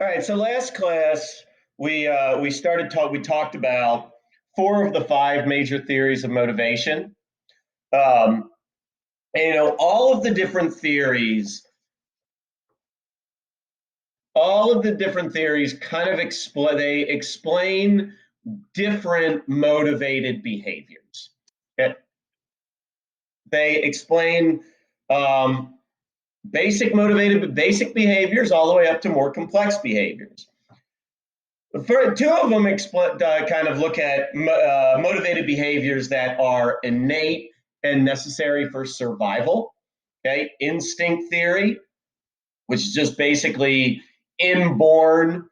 All right, so last class we talked about four of the five major theories of motivation. Um, and, all of the different theories, kind of explain different motivated behaviors. Okay? They explain um, basic behaviors all the way up to more complex behaviors. For two of them, kind of look at motivated behaviors that are innate and necessary for survival. Okay, instinct theory, which is just basically inborn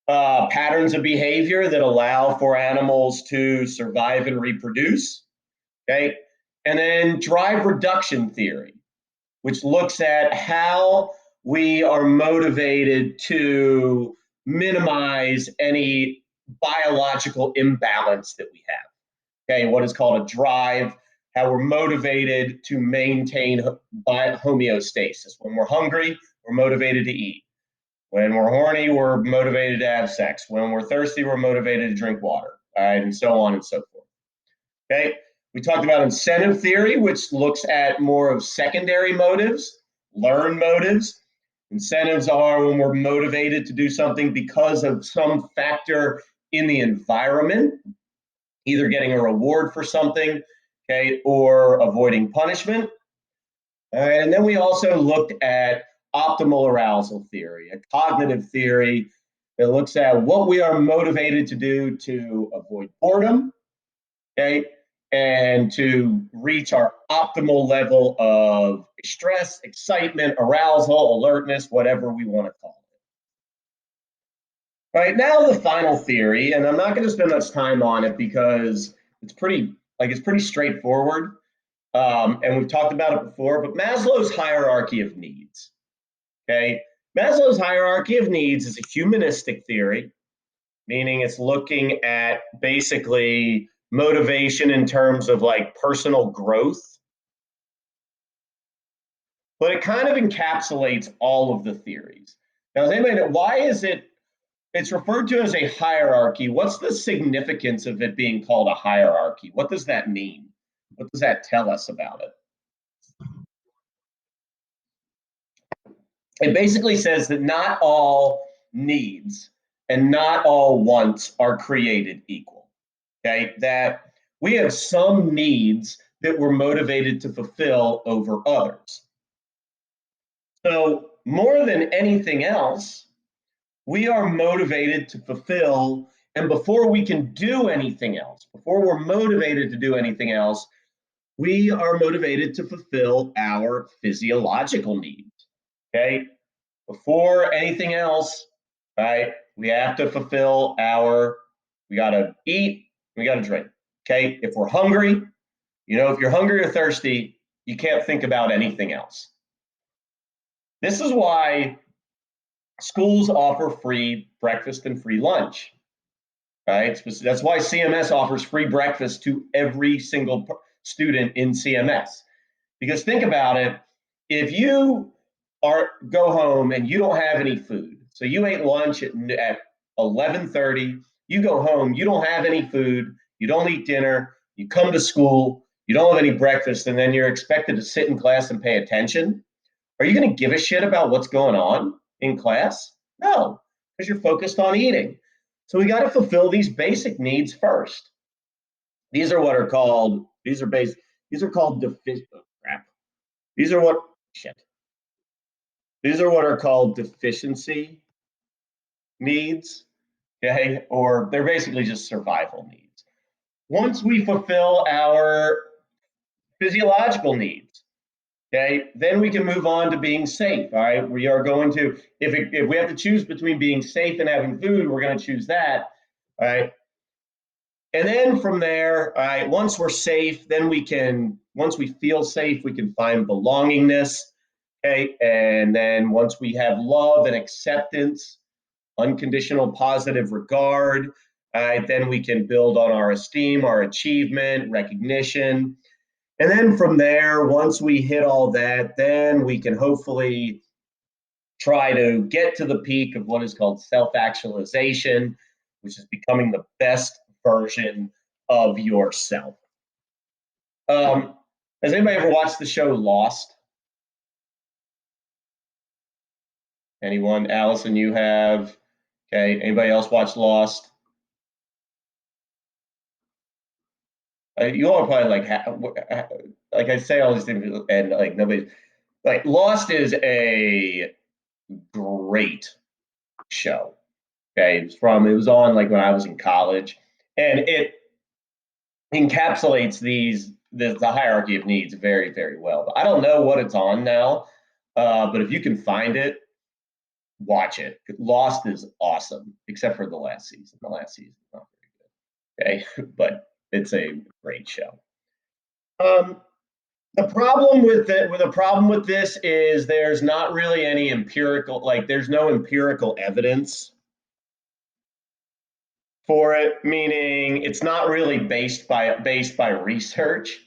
patterns of behavior that allow for animals to survive and reproduce. Okay, and then drive reduction theory, which looks at how we are motivated to minimize any biological imbalance that we have. Okay, what is called a drive, how we're motivated to maintain homeostasis. When we're hungry, we're motivated to eat. When we're horny, we're motivated to have sex. When we're thirsty, we're motivated to drink water, all right, and so on and so forth. Okay, we talked about incentive theory, which looks at more of secondary motives, learned motives. Incentives are when we're motivated to do something because of some factor in the environment, either getting a reward for something, okay, or avoiding punishment. And then we also looked at optimal arousal theory, a cognitive theory that looks at what we are motivated to do to avoid boredom, okay, and to reach our optimal level of stress, excitement, arousal, alertness, whatever we want to call it. All right, now the final theory, and I'm not going to spend much time on it because it's pretty straightforward, and we've talked about it before. But Maslow's hierarchy of needs. Okay, Maslow's hierarchy of needs is a humanistic theory, meaning it's looking at basically motivation in terms of like personal growth, but it kind of encapsulates all of the theories. Now, does anybody know why is it's referred to as a hierarchy? What's the significance of it being called a hierarchy? What does that mean? What does that tell us about it? It basically says that not all needs and not all wants are created equal. Okay, that we have some needs that we're motivated to fulfill over others. So, more than anything else, we are motivated to fulfill, and before we can do anything else, before we're motivated to do anything else, we are motivated to fulfill our physiological needs. Okay, before anything else, right? We have to fulfill we got to eat, we got to drink. Okay, if we're hungry, if you're hungry or thirsty, you can't think about anything else. This is why schools offer free breakfast and free lunch, right? That's why CMS offers free breakfast to every single student in CMS. Because think about it, if you go home and you don't have any food, so you ate lunch at 11:30, you go home, you don't have any food, you don't eat dinner, you come to school, you don't have any breakfast, and then you're expected to sit in class and pay attention. Are you going to give a shit about what's going on in class? No, because you're focused on eating. So we got to fulfill these basic needs first. These are what are called, these are basic, these are called crap. These are what, shit. These are what are called deficiency needs, okay? Or they're basically just survival needs. Once we fulfill our physiological needs, okay, then we can move on to being safe. All right, we are going to if we have to choose between being safe and having food, we're going to choose that. All right, and then from there, all right, once we're safe, then once we feel safe, we can find belongingness. Okay, and then once we have love and acceptance, unconditional positive regard, then we can build on our esteem, our achievement, recognition. And then from there, once we hit all that, then we can hopefully try to get to the peak of what is called self-actualization, which is becoming the best version of yourself. Has anybody ever watched the show Lost? Anyone? Allison, you have? Okay. Anybody else watch Lost? You all are probably like I say all these things, and like nobody, like Lost is a great show. Okay, it was on like when I was in college, and it encapsulates the hierarchy of needs very, very well. But I don't know what it's on now, but if you can find it, watch it. Lost is awesome, except for the last season. The last season is not very good. Okay, but it's a great show. The problem with it, with the problem with this is there's not really any empirical, like there's no empirical evidence for it, meaning it's not really based by research,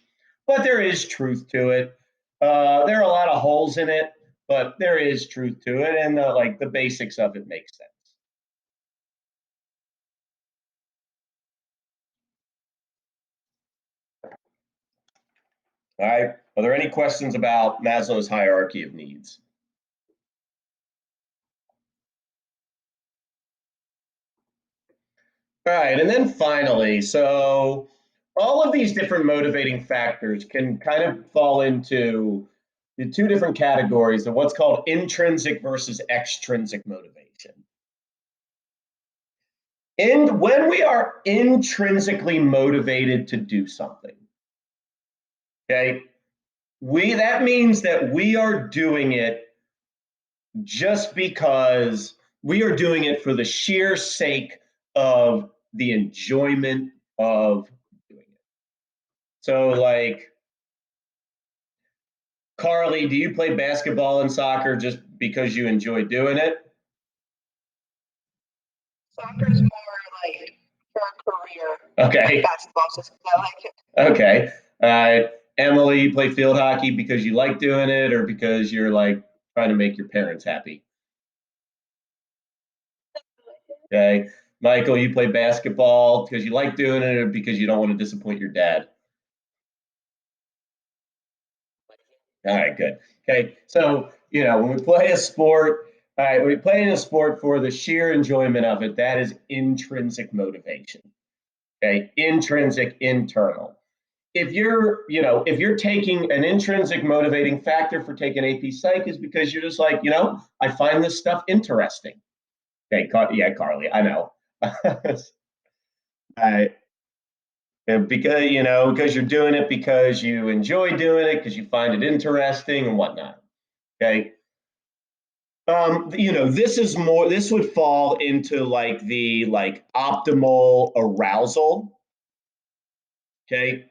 but there is truth to it. There are a lot of holes in it, but there is truth to it, and like the basics of it make sense. All right. Are there any questions about Maslow's hierarchy of needs? All right, and then finally, so all of these different motivating factors can kind of fall into the two different categories of what's called intrinsic versus extrinsic motivation. And when we are intrinsically motivated to do something, okay, that means that we are doing it just because we are doing it for the sheer sake of the enjoyment of doing it. So, like, Carly, do you play basketball and soccer just because you enjoy doing it? Soccer's more like for a career. Okay. Basketball just because I like it. Okay. Emily, you play field hockey because you like doing it or because you're like trying to make your parents happy? Okay. Michael, you play basketball because you like doing it or because you don't want to disappoint your dad? All right, good. Okay, so when we play a sport, all right, we play in a sport for the sheer enjoyment of it. That is intrinsic motivation. Okay, intrinsic, internal. If you're taking an intrinsic motivating factor for taking AP Psych is because you're just like, I find this stuff interesting. Okay, yeah, Carly, I know. I, because you're doing it because you enjoy doing it because you find it interesting and whatnot. Okay. This would fall into like the optimal arousal. Okay.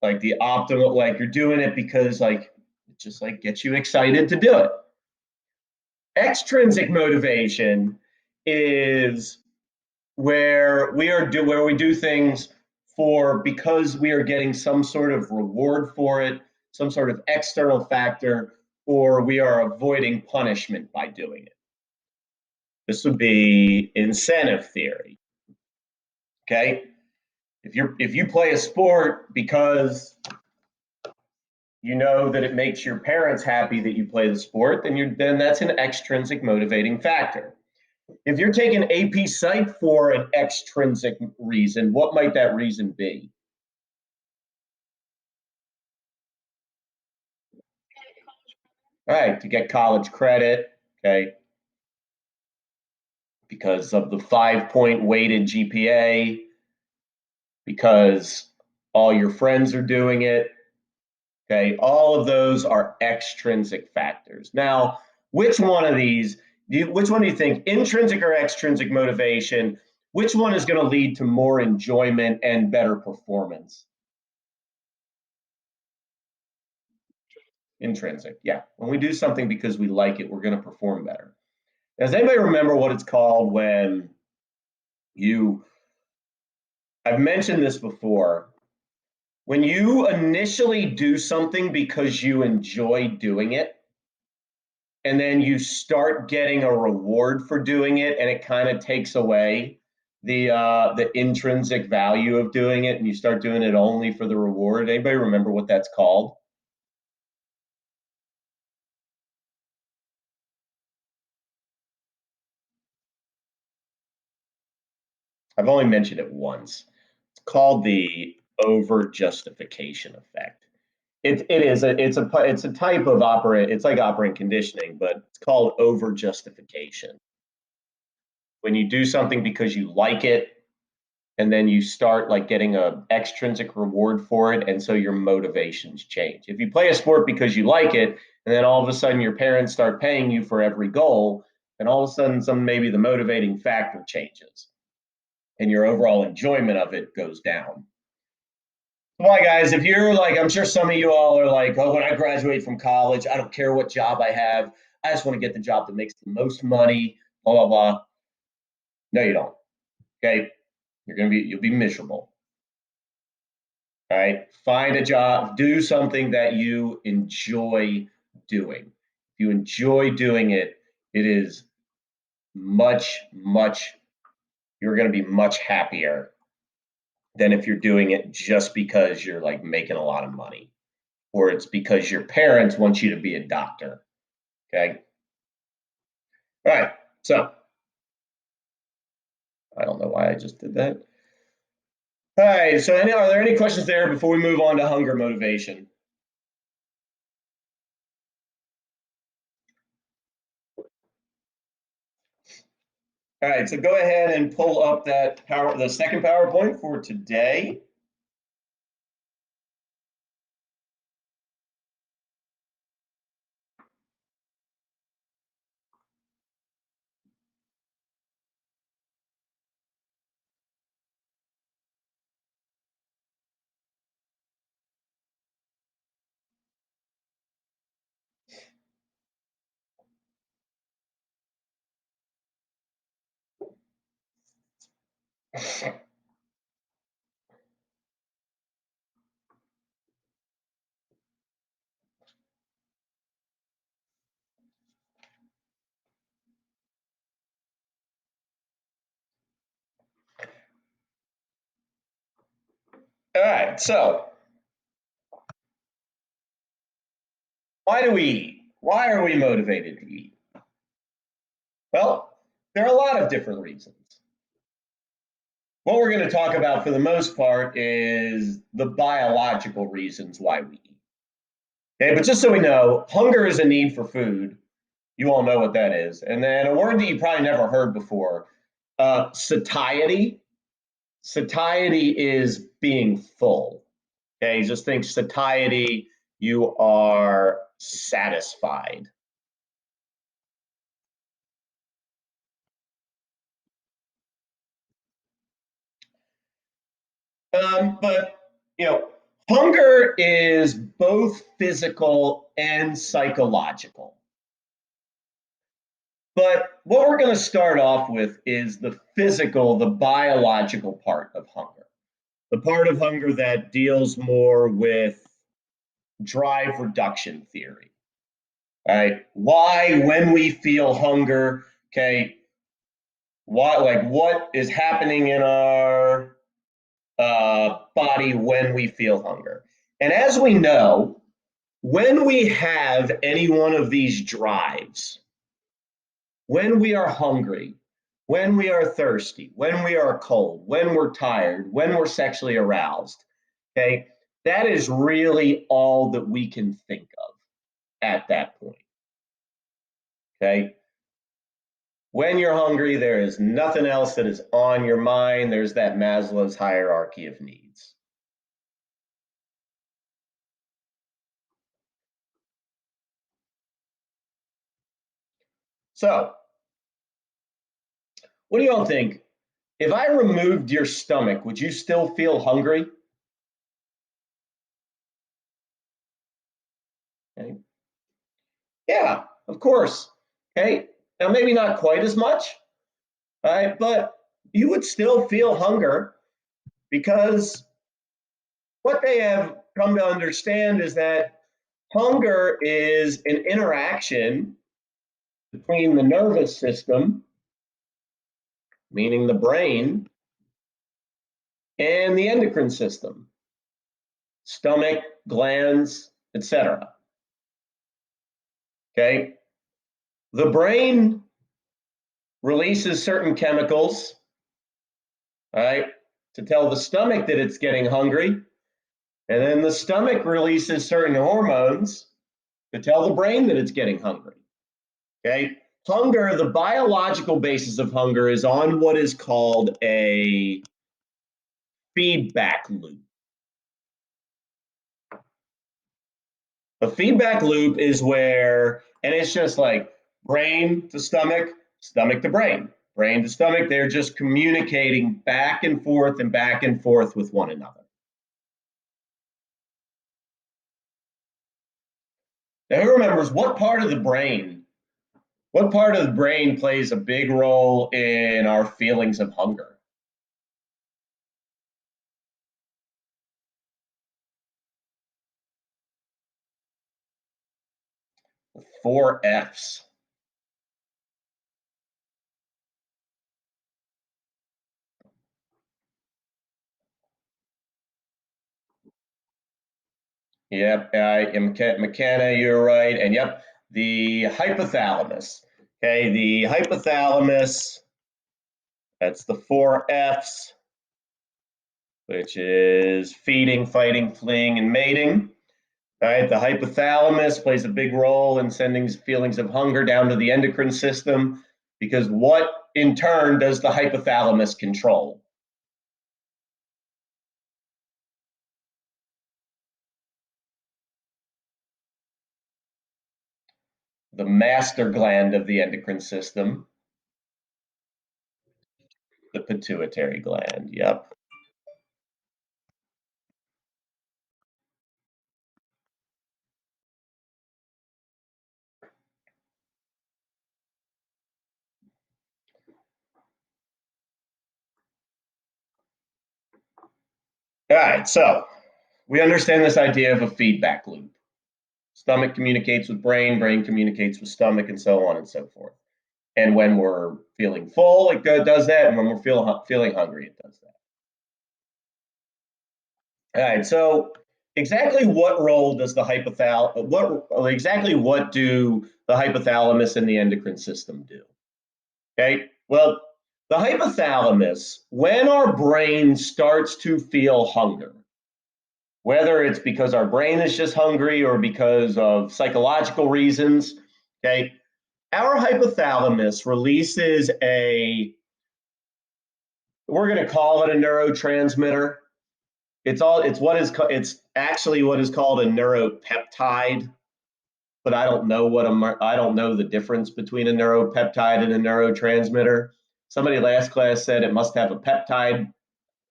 Like the optimal, like you're doing it because like it just like gets you excited to do it. Extrinsic motivation is where we do things for because we are getting some sort of reward for it, some sort of external factor, or we are avoiding punishment by doing it. This would be incentive theory. Okay? If you play a sport because you know that it makes your parents happy that you play the sport, then that's an extrinsic motivating factor. If you're taking AP Psych for an extrinsic reason, what might that reason be? All right, to get college credit, okay, because of the 5-point weighted GPA, because all your friends are doing it, okay, all of those are extrinsic factors. Now, which one of these, which one do you think, intrinsic or extrinsic motivation, which one is going to lead to more enjoyment and better performance? Intrinsic, yeah. When we do something because we like it, we're going to perform better. Does anybody remember what it's called when I've mentioned this before, when you initially do something because you enjoy doing it, and then you start getting a reward for doing it, and it kind of takes away the intrinsic value of doing it, and you start doing it only for the reward. Anybody remember what that's called? I've only mentioned it once. It's called the over justification effect. It's a type of operant. It's like operant conditioning, but it's called over justification. When you do something because you like it, and then you start like getting a extrinsic reward for it, and so your motivations change. If you play a sport because you like it, and then all of a sudden your parents start paying you for every goal, and all of a sudden maybe the motivating factor changes, and your overall enjoyment of it goes down. Why, guys, if you're like, I'm sure some of you all are like, oh, when I graduate from college, I don't care what job I have. I just want to get the job that makes the most money, blah, blah, blah. No, you don't. Okay. You'll be miserable. All right. Find a job, do something that you enjoy doing. If you enjoy doing it, it is you're going to be much happier than if you're doing it just because you're like making a lot of money, or it's because your parents want you to be a doctor. Okay. All right. So I don't know why I just did that. All right. So are there any questions there before we move on to hunger motivation? All right. So go ahead and pull up the second PowerPoint for today. All right. So why do we eat? Why are we motivated to eat? Well, there are a lot of different reasons. What we're going to talk about for the most part is the biological reasons why we eat. Okay, but just so we know, hunger is a need for food. You all know what that is. And then a word that you probably never heard before, satiety. Satiety is being full. Okay, just think satiety, you are satisfied. But hunger is both physical and psychological. But what we're going to start off with is the physical, the biological part of hunger. The part of hunger that deals more with drive reduction theory. All right. Why, when we feel hunger, okay, what is happening in our body when we feel hunger? And as we know, when we have any one of these drives, when we are hungry, when we are thirsty, when we are cold, when we're tired, when we're sexually aroused, okay, that is really all that we can think of at that point. Okay. When you're hungry, there is nothing else that is on your mind. There's that Maslow's hierarchy of needs. So, what do you all think? If I removed your stomach, would you still feel hungry? Okay. Yeah, of course. Okay. Now, maybe not quite as much, right? But you would still feel hunger, because what they have come to understand is that hunger is an interaction between the nervous system, meaning the brain, and the endocrine system, stomach, glands, etc. Okay? The brain releases certain chemicals, all right, to tell the stomach that it's getting hungry. And then the stomach releases certain hormones to tell the brain that it's getting hungry. Okay? Hunger, the biological basis of hunger is on what is called a feedback loop. A feedback loop is where, and it's just like brain to stomach, stomach to brain to stomach. They're just communicating back and forth with one another. Now, who remembers what part of the brain plays a big role in our feelings of hunger? The 4 F's. Yep, McKenna, you're right. And yep, the hypothalamus. Okay, the hypothalamus, that's the 4 F's, which is feeding, fighting, fleeing, and mating. All right, the hypothalamus plays a big role in sending feelings of hunger down to the endocrine system, because what in turn does the hypothalamus control? The master gland of the endocrine system, the pituitary gland. Yep. All right, so we understand this idea of a feedback loop. Stomach communicates with brain communicates with stomach, and so on and so forth. And when we're feeling full, it does that, and when we're feeling hungry, it does that. All right, so exactly what role does the exactly what do the hypothalamus and the endocrine system do? Okay, well, the hypothalamus, when our brain starts to feel hunger, whether it's because our brain is just hungry or because of psychological reasons, okay, our hypothalamus releases we're going to call it a neurotransmitter. It's actually what is called a neuropeptide, but I don't know the difference between a neuropeptide and a neurotransmitter. Somebody last class said it must have a peptide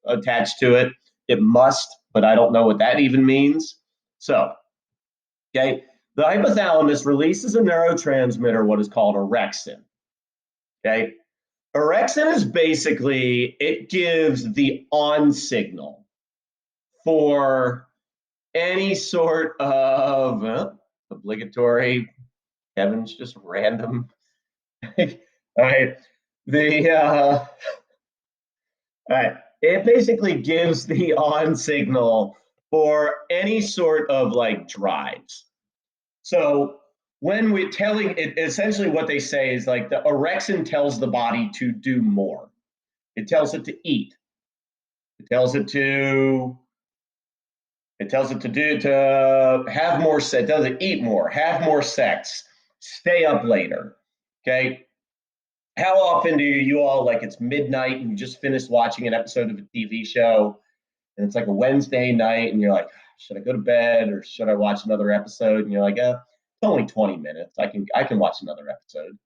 attached to it. It must, but I don't know what that even means. So, okay, the hypothalamus releases a neurotransmitter, what is called orexin. Okay, orexin is basically, it gives the on signal for any sort of obligatory, Kevin's just random. All right, all right, it basically gives the on signal for any sort of like drives. So when we're telling it, essentially what they say is like the orexin tells the body to do more. It tells it to eat. It tells it to have more sex. It tells it eat more, have more sex, stay up later. Okay. How often do you all, like, it's midnight and you just finished watching an episode of a TV show and it's like a Wednesday night and you're like, should I go to bed or should I watch another episode? And you're like, it's only 20 minutes. I can watch another episode.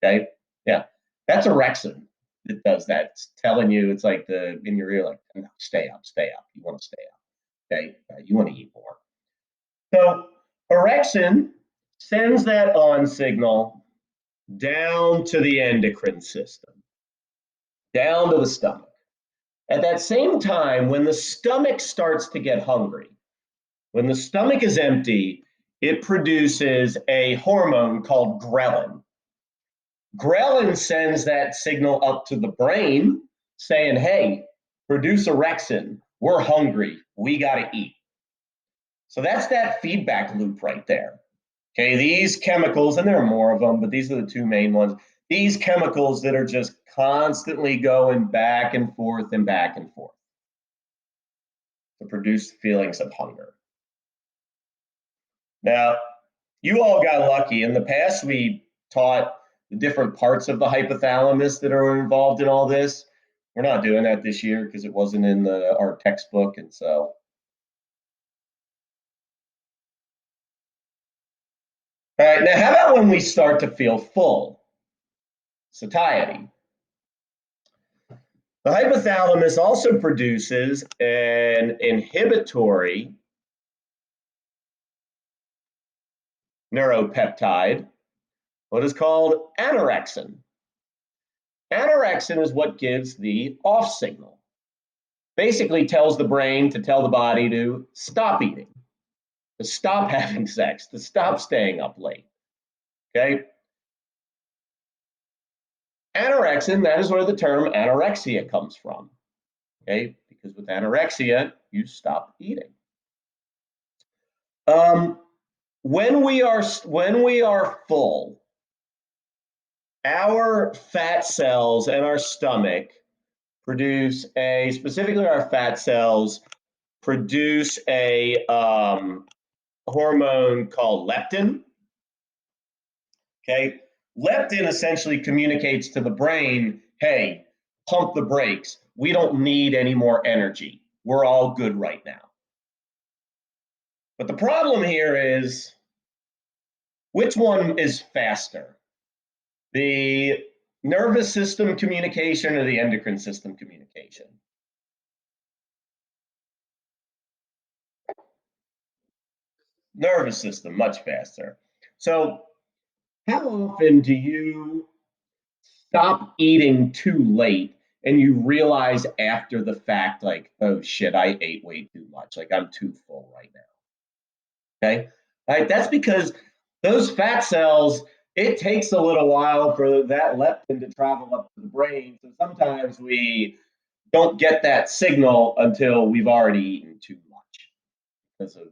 Okay. Yeah. That's orexin that does that. It's telling you, it's like in your ear, like, no, stay up. You want to stay up. Okay. You want to eat more. So orexin sends that on signal down to the endocrine system, down to the stomach. At that same time, when the stomach starts to get hungry, when the stomach is empty, it produces a hormone called ghrelin. Ghrelin sends that signal up to the brain saying, hey, produce orexin. We're hungry. We got to eat. So that's that feedback loop right there. Okay, these chemicals, and there are more of them, but these are the two main ones. These chemicals that are just constantly going back and forth and back and forth to produce feelings of hunger. Now, you all got lucky. In the past, we taught the different parts of the hypothalamus that are involved in all this. We're not doing that this year because it wasn't in our textbook, and so. All right, now how about when we start to feel full? Satiety. The hypothalamus also produces an inhibitory neuropeptide, what is called anorexin. Anorexin is what gives the off signal. Basically tells the brain to tell the body to stop eating, to stop having sex, to stop staying up late. Okay? Anorexin, that is where the term anorexia comes from. Okay? Because with anorexia, you stop eating. When we are full, our fat cells and our stomach produce specifically our fat cells produce a hormone called leptin. Okay, leptin essentially communicates to the brain, hey, pump the brakes. We don't need any more energy. We're all good right now. But the problem here is, which one is faster? The nervous system communication or the endocrine system communication? Nervous system, much faster. So how often do you stop eating too late and you realize after the fact, like, oh shit, I ate way too much. Like, I'm too full right now. Okay. All right. That's because those fat cells, it takes a little while for that leptin to travel up to the brain. So sometimes we don't get that signal until we've already eaten too much because of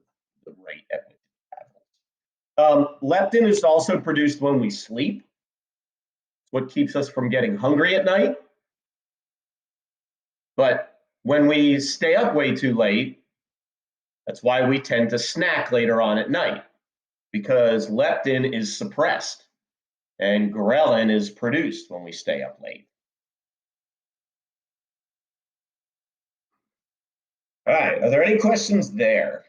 the rate at which it travels. Leptin is also produced when we sleep. What keeps us from getting hungry at night. But when we stay up way too late, that's why we tend to snack later on at night, because leptin is suppressed and ghrelin is produced when we stay up late. All right, are there any questions there?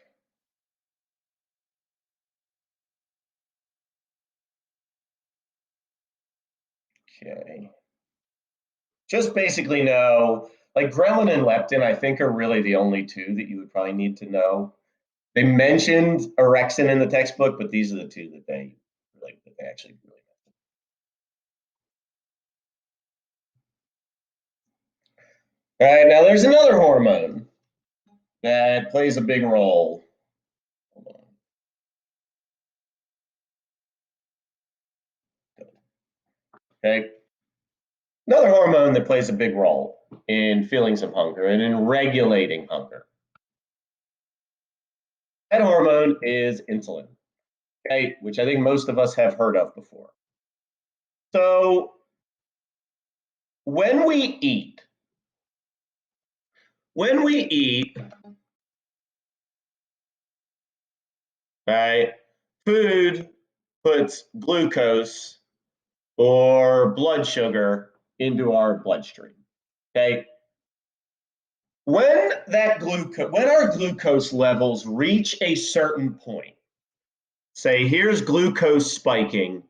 Okay. Just basically know, like ghrelin and leptin, I think are really the only two that you would probably need to know. They mentioned orexin in the textbook, but these are the two that they actually really. All right, now there's another hormone that plays a big role. Hold on. Okay. Another hormone that plays a big role in feelings of hunger and in regulating hunger. That hormone is insulin, okay, which I think most of us have heard of before. So when we eat, right, food puts glucose or blood sugar into our bloodstream. Okay. When our glucose levels reach a certain point, say here's glucose spiking,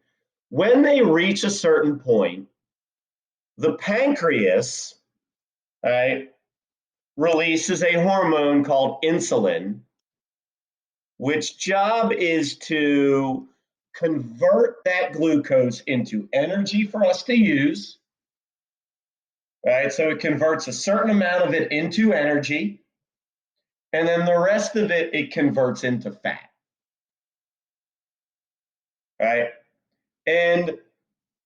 when they reach a certain point, the pancreas, right, releases a hormone called insulin, which job is to convert that glucose into energy for us to use. Right, so it converts a certain amount of it into energy, and then the rest of it converts into fat. Right, and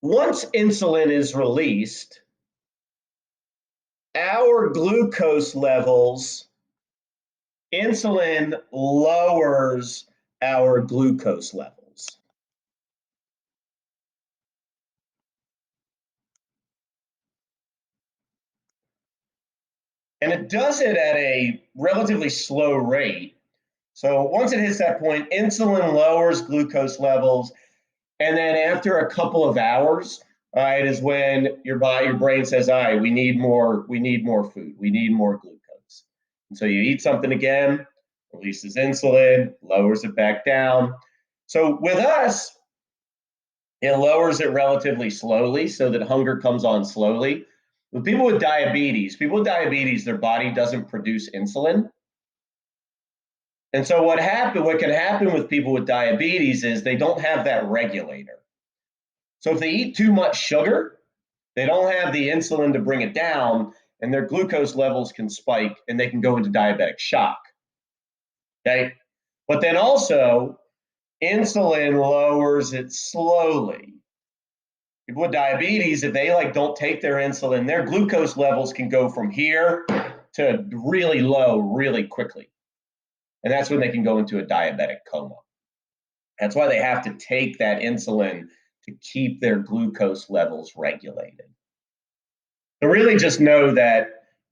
once insulin is released, our glucose levels, insulin lowers our glucose levels. And it does it at a relatively slow rate. So once it hits that point, insulin lowers glucose levels. And then after a couple of hours, all right, is when your brain says, all right, we need more food, we need more glucose. And so you eat something again, releases insulin, lowers it back down. So with us, it lowers it relatively slowly so that hunger comes on slowly. With people with diabetes, their body doesn't produce insulin. And so what can happen with people with diabetes is they don't have that regulator. So if they eat too much sugar, they don't have the insulin to bring it down, and their glucose levels can spike and they can go into diabetic shock. Okay? But then also, insulin lowers it slowly. People with diabetes, if they don't take their insulin, their glucose levels can go from here to really low really quickly. And that's when they can go into a diabetic coma. That's why they have to take that insulin to keep their glucose levels regulated. So really just know that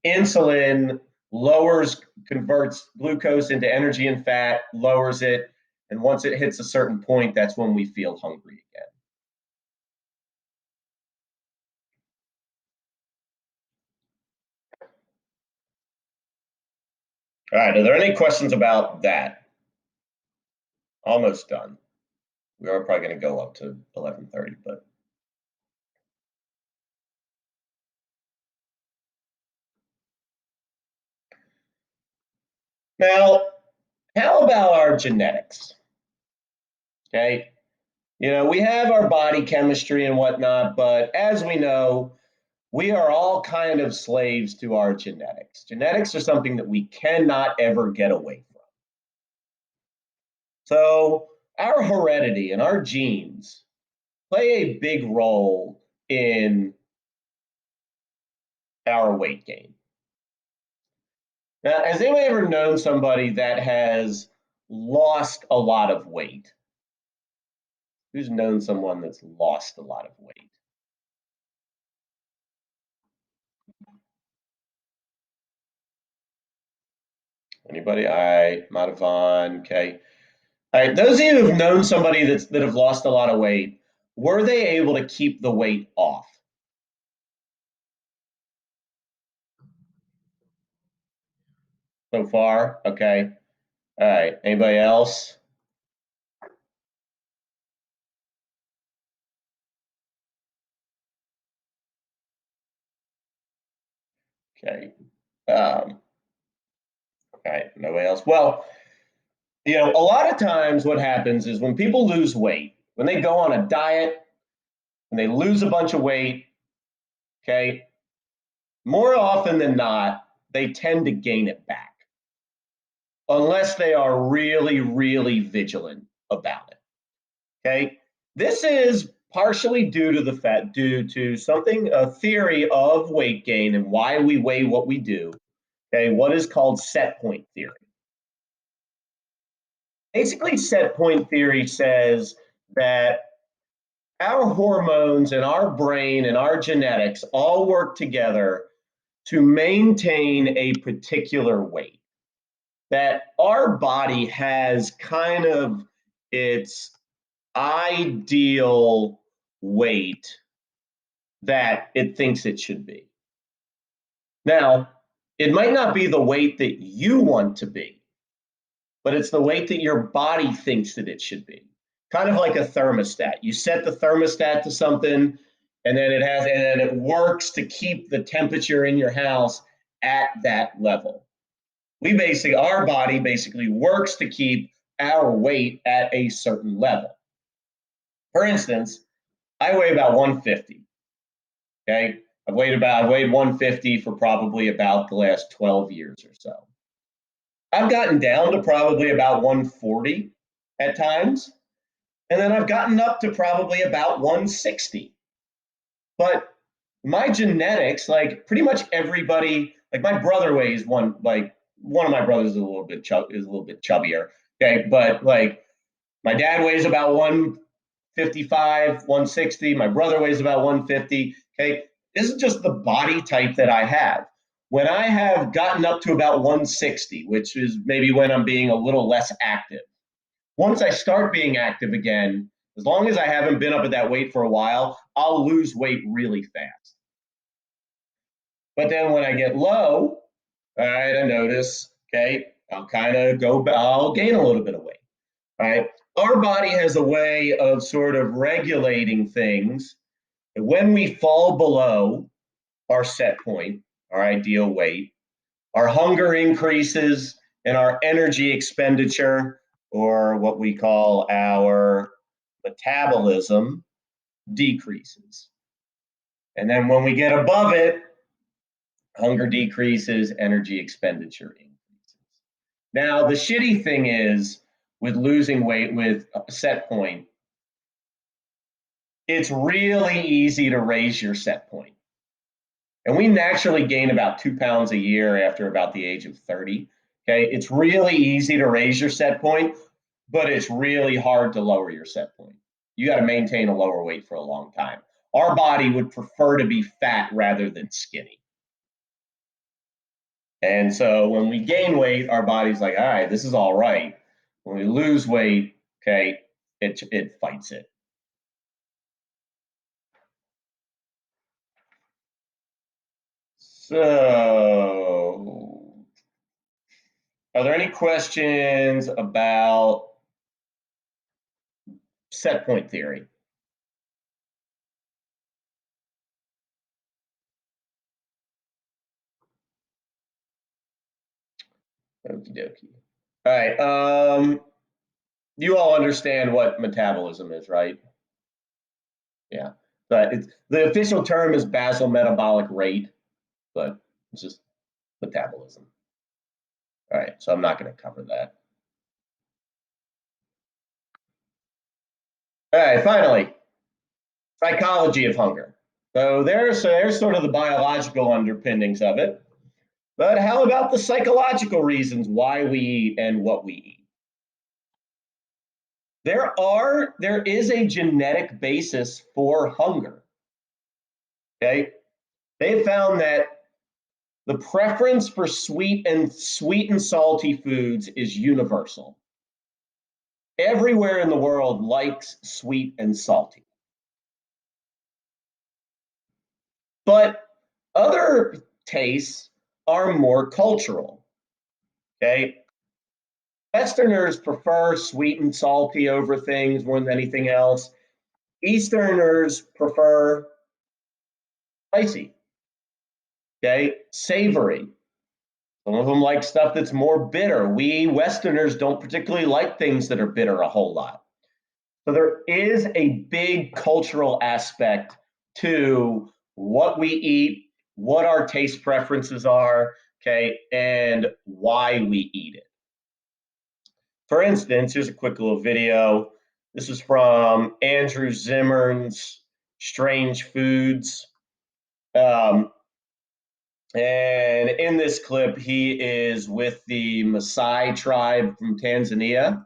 insulin converts glucose into energy and fat, lowers it, and once it hits a certain point, that's when we feel hungry again. All right, are there any questions about that? Almost done. We are probably going to go up to 11:30, but now, how about our genetics? Okay, we have our body chemistry and whatnot, but as we know, we are all kind of slaves to our genetics. Genetics are something that we cannot ever get away from. So, our heredity and our genes play a big role in our weight gain. Now, has anyone ever known somebody that has lost a lot of weight? Who's known someone that's lost a lot of weight? Anybody? Madhavan, okay. All right, those of you who've known somebody that have lost a lot of weight, were they able to keep the weight off? So far? Okay. All right. Anybody else? Okay. All right. Nobody else. Well, a lot of times what happens is when people lose weight, when they go on a diet and they lose a bunch of weight, okay, more often than not, they tend to gain it back unless they are really, really vigilant about it. Okay. This is partially due to something, a theory of weight gain and why we weigh what we do. Okay. What is called set point theory. Basically, set point theory says that our hormones and our brain and our genetics all work together to maintain a particular weight. That our body has kind of its ideal weight that it thinks it should be. Now, it might not be the weight that you want to be, but it's the weight that your body thinks that it should be. Kind of like a thermostat. You set the thermostat to something, and then it works to keep the temperature in your house at that level. Our body basically works to keep our weight at a certain level. For instance, I weigh about 150. Okay. I've weighed 150 for probably about the last 12 years or so. I've gotten down to probably about 140 at times. And then I've gotten up to probably about 160. But my genetics, like pretty much everybody, like my brother weighs one of my brothers is a little bit chubbier. Okay, but like my dad weighs about 155, 160. My brother weighs about 150. Okay, this is just the body type that I have. When I have gotten up to about 160, which is maybe when I'm being a little less active, once I start being active again, as long as I haven't been up at that weight for a while, I'll lose weight really fast. But then when I get low, all right, I notice, okay, I'll gain a little bit of weight, all right? Our body has a way of sort of regulating things. When we fall below our set point, our ideal weight, our hunger increases and our energy expenditure, or what we call our metabolism, decreases. And then when we get above it, hunger decreases, energy expenditure increases. Now, the shitty thing is with losing weight with a set point, it's really easy to raise your set point. And we naturally gain about 2 pounds a year after about the age of 30. Okay, it's really easy to raise your set point, but it's really hard to lower your set point. You got to maintain a lower weight for a long time. Our body would prefer to be fat rather than skinny. And so when we gain weight, our body's like, all right, this is all right. When we lose weight, okay, it fights it. So, are there any questions about set point theory? Okie dokie. All right. You all understand what metabolism is, right? Yeah. But the official term is basal metabolic rate, but it's just metabolism. All right. So I'm not going to cover that. All right. Finally, psychology of hunger. So there's sort of the biological underpinnings of it. But how about the psychological reasons why we eat and what we eat? There is a genetic basis for hunger. Okay? They found that the preference for sweet and salty foods is universal. Everywhere in the world likes sweet and salty. But other tastes are more cultural. Okay? Westerners prefer sweet and salty over things more than anything else. Easterners prefer spicy, okay, savory. Some of them like stuff that's more bitter. We Westerners don't particularly like things that are bitter a whole lot. So there is a big cultural aspect to what we eat, what our taste preferences are, okay, and why we eat it. For instance, here's a quick little video. This is from Andrew Zimmern's Strange Foods. And in this clip, he is with the Maasai tribe from Tanzania.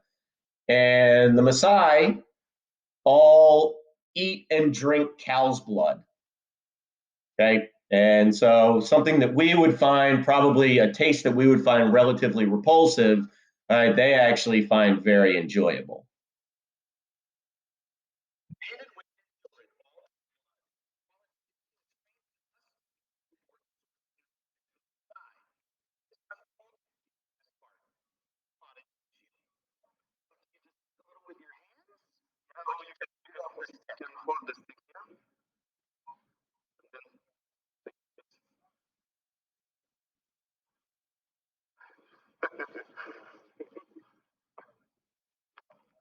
And the Maasai all eat and drink cow's blood. Okay. And so something that we would find, probably a taste that we would find relatively repulsive, they actually find very enjoyable.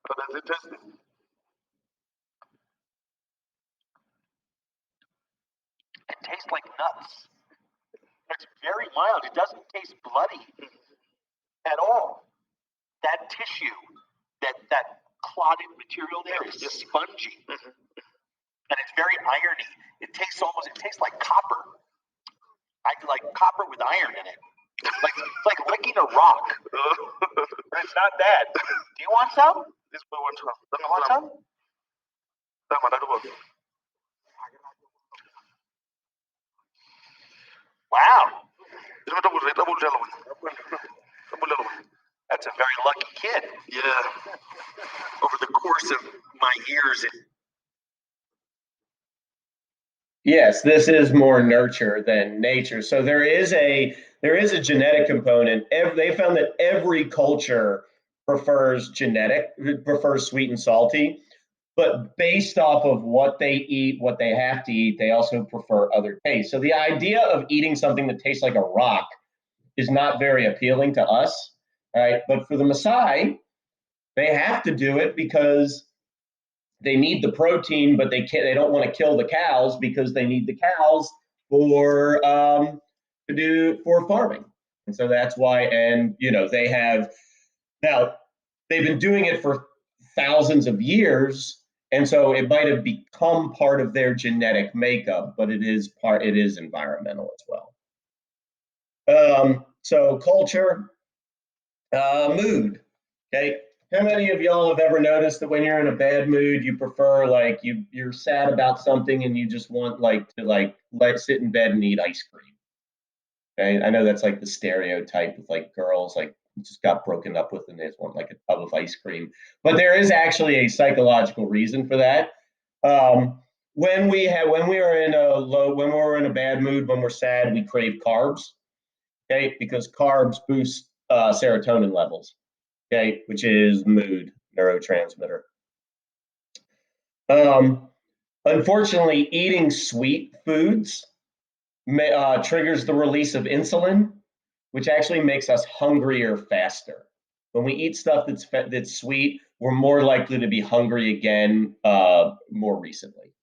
So that's interesting. It tastes like nuts. It's very mild. It doesn't taste bloody at all. That tissue, that clotted material there is just spongy. And it's very irony. It tastes like copper. Like copper with iron in it. It's like licking a rock. But it's not bad. Do you want some? This boy wants some. You want some? Wow. That's a very lucky kid. Yeah. Over the course of my years, Yes, this is more nurture than nature. So there is a genetic component. They found that every culture prefers sweet and salty, but based off of what they eat, what they have to eat, they also prefer other tastes. So the idea of eating something that tastes like a rock is not very appealing to us, right? But for the Maasai, they have to do it because they need the protein, but they don't want to kill the cows because they need the cows for for farming. And so that's why, and they have now they've been doing it for thousands of years, and so it might have become part of their genetic makeup, but it is environmental as well. So culture, mood. Okay, how many of y'all have ever noticed that when you're in a bad mood, you prefer you're sad about something and you just want to sit in bed and eat ice cream? Okay, I know that's like the stereotype with like girls just got broken up with and they just want like a tub of ice cream, but there is actually a psychological reason for that. When we're in a bad mood, when we're sad, we crave carbs. Okay, because carbs boost serotonin levels. Okay, which is mood neurotransmitter. Unfortunately, eating sweet foods triggers the release of insulin, which actually makes us hungrier faster. When we eat stuff that's sweet, we're more likely to be hungry again more recently.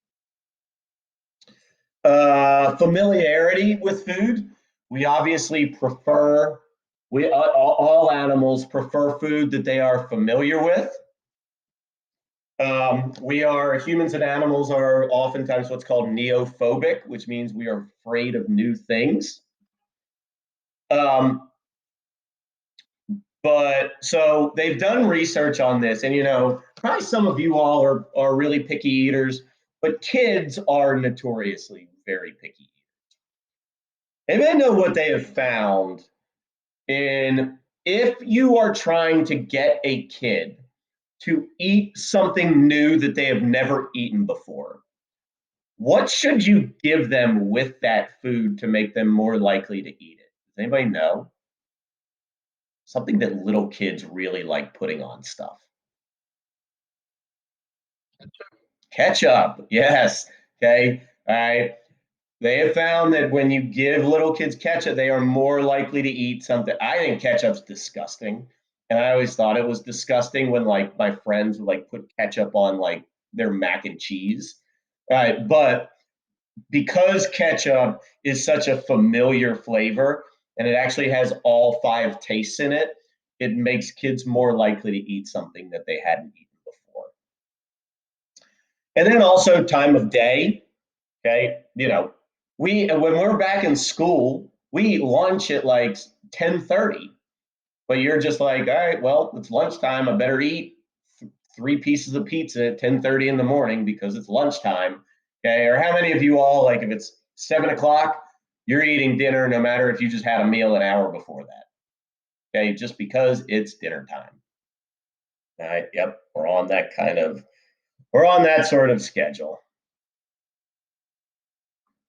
Familiarity with food. We obviously prefer. All animals prefer food that they are familiar with. Humans and animals are oftentimes what's called neophobic, which means we are afraid of new things. But so they've done research on this, and probably some of you all are really picky eaters, but kids are notoriously very picky eaters. And they know what they have found if you are trying to get a kid to eat something new that they have never eaten before, what should you give them with that food to make them more likely to eat it? Does anybody know? Something that little kids really like putting on stuff. Ketchup, yes. Okay, all right. They have found that when you give little kids ketchup, they are more likely to eat something. I think ketchup's disgusting. And I always thought it was disgusting when my friends would put ketchup on their mac and cheese. But because ketchup is such a familiar flavor and it actually has all 5 tastes in it, it makes kids more likely to eat something that they hadn't eaten before. And then also time of day. Okay, when we're back in school, we eat lunch at 10:30, but you're just like, all right, well, it's lunchtime. I better eat 3 pieces of pizza at 10:30 in the morning because it's lunchtime. Okay, or how many of you all if it's 7 o'clock, you're eating dinner no matter if you just had a meal an hour before that? Okay, just because it's dinner time. All right, yep, we're on that sort of schedule.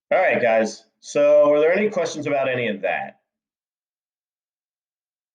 All right, guys. So are there any questions about any of that?